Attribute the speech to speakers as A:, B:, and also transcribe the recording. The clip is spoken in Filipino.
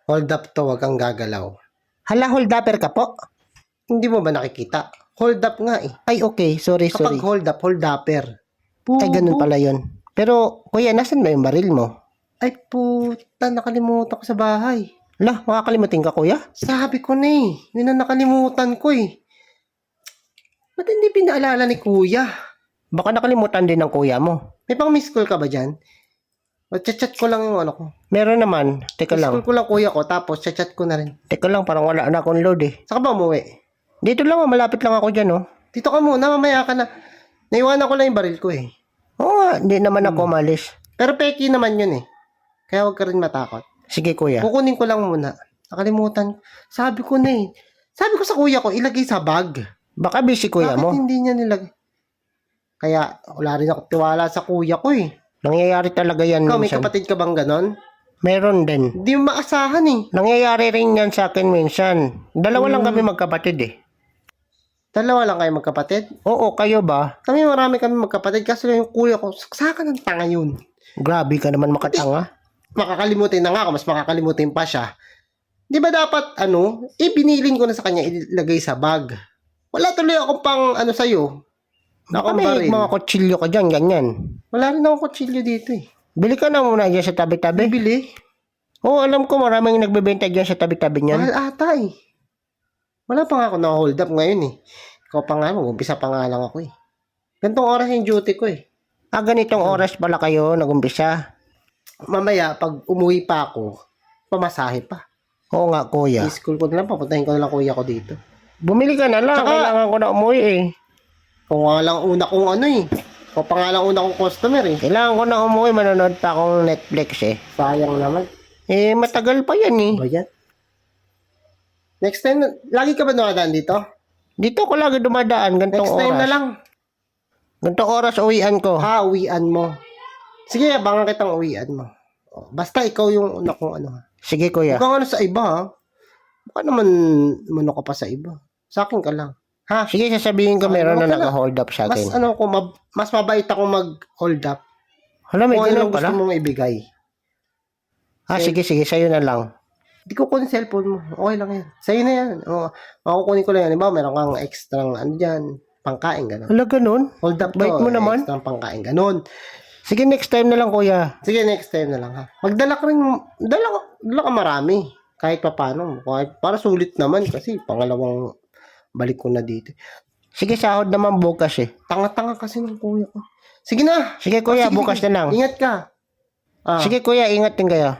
A: Hold up to, wag kang gagalaw.
B: Hala, hold upper ka po?
A: Hindi mo ba nakikita? Hold up nga eh.
B: Ay, okay. Sorry.
A: Kapag hold up, hold upper.
B: Ay, ganun pala yun. Pero, kuya, nasan ba yung baril mo?
A: Ay puta, nakalimutan ko sa bahay.
B: Lah, makakalimutin ka, kuya?
A: Sabi ko na eh. Yun ang nakalimutan ko eh. Ba't hindi pinaalala ni kuya?
B: Baka nakalimutan din ng kuya mo.
A: May pang miss call ka ba dyan? O chat ko lang yung ano ko.
B: Meron naman. Teka
A: Miss
B: lang.
A: call ko lang kuya ko, tapos chat ko na rin.
B: Teka lang, parang wala na akong load eh.
A: Saka ba umuwi?
B: Dito lang, malapit lang ako dyan, oh.
A: Dito ka muna, mamaya ka na. Naiwanan ko lang yung baril ko eh.
B: Oo nga, hindi naman ako umalis.
A: Pero peki naman yun eh. Kaya huwag ka rin matakot.
B: Sige, kuya.
A: Kukunin ko lang muna. Nakalimutan. Sabi ko na eh. Sabi ko sa kuya ko, ilagay sa bag.
B: Baka busy kuya
A: Bakit
B: mo.
A: hindi niya nilagay? Kaya wala rin ako tiwala sa kuya ko eh.
B: Nangyayari talaga yan
A: Ikaw, may
B: minsan.
A: kapatid ka bang ganon?
B: Meron din.
A: Hindi mo maasahan eh.
B: Nangyayari rin yan sa akin minsan. Dalawa lang kami magkapatid eh.
A: Dalawa lang kayo magkapatid?
B: Oo, kayo ba?
A: Marami kami magkapatid. Kaso yung kuya ko, saksakan ng tanga yun.
B: Grabe ka naman makatanga.
A: Makakalimutin na nga ako, mas makakalimutin pa siya. Di ba dapat, binilin ko na sa kanya, ilagay sa bag. Wala tuloy akong pang, sa'yo.
B: Baka may mga kutsilyo ka dyan, ganyan.
A: Wala rin akong kutsilyo dito eh.
B: Bili ka na muna dyan sa tabi-tabi.
A: Bibili?
B: Oo, alam ko maraming nagbebenta dyan sa tabi-tabi niyan.
A: Mahal ata eh. Wala pa nga ako na-hold up ngayon eh. Ikaw pa nga, mag-umpisa pa nga lang ako eh. Gantong oras yung duty ko eh.
B: Ah, ganitong oras pala kayo nag-umpisa.
A: Mamaya, pag umuwi pa ako, pamasahe pa.
B: Oo nga, kuya.
A: I-school ko na lang, papuntahin ko na lang kuya ko dito.
B: Bumili ka na lang.
A: Tsaka-
B: Kailangan ko na umuwi eh.
A: Kung nga lang una kong Kung pa nga lang una kong customer eh.
B: Kailangan ko na umuwi. Manonood pa akong Netflix eh.
A: Sayang naman.
B: Eh, matagal pa yan eh.
A: Ba yan? Next time, lagi ka ba nakadaan dito?
B: Dito ko lagi dumadaan. Gantong
A: Next time
B: oras.
A: na lang.
B: Gantong oras uwian ko.
A: Uwian mo. Sige, abangan kitang uwian mo. Basta ikaw yung una kong ha.
B: Sige, kuya.
A: Huwag kang sa iba ha. Baka naman mano ka pa sa iba. Sa akin ka lang. Ha?
B: Sige, sasabihin ko meron
A: Ano
B: na
A: ka na?
B: naka-hold up sa
A: Mas
B: akin.
A: mas mabait ako mag-hold up.
B: Hala, may
A: Kung ano
B: ganun
A: ang gusto
B: pala.
A: mong ibigay.
B: Sige, sa'yo na lang.
A: Hindi ko kunin cellphone mo. Okay lang yan. Sa'yo na yan. Makukunin ko lang yan. Diba, meron kang extra dyan. Pangkain, gano'n.
B: Hala, ganun?
A: Hold up to.
B: Bait mo naman.
A: Extra pangkain, gano'n.
B: Sige, next time na lang, kuya.
A: Sige, next time na lang ha. Magdala ka rin. Dala ka marami. Kahit pa paano. Para sulit naman kasi pangalawang balik ko na dito.
B: Sige, sahod naman bukas eh.
A: Tanga-tanga kasi ng kuya ko. Sige na.
B: Sige, kuya,
A: Sige,
B: bukas
A: sige.
B: na lang.
A: Ingat ka.
B: Sige, kuya, ingat din kayo.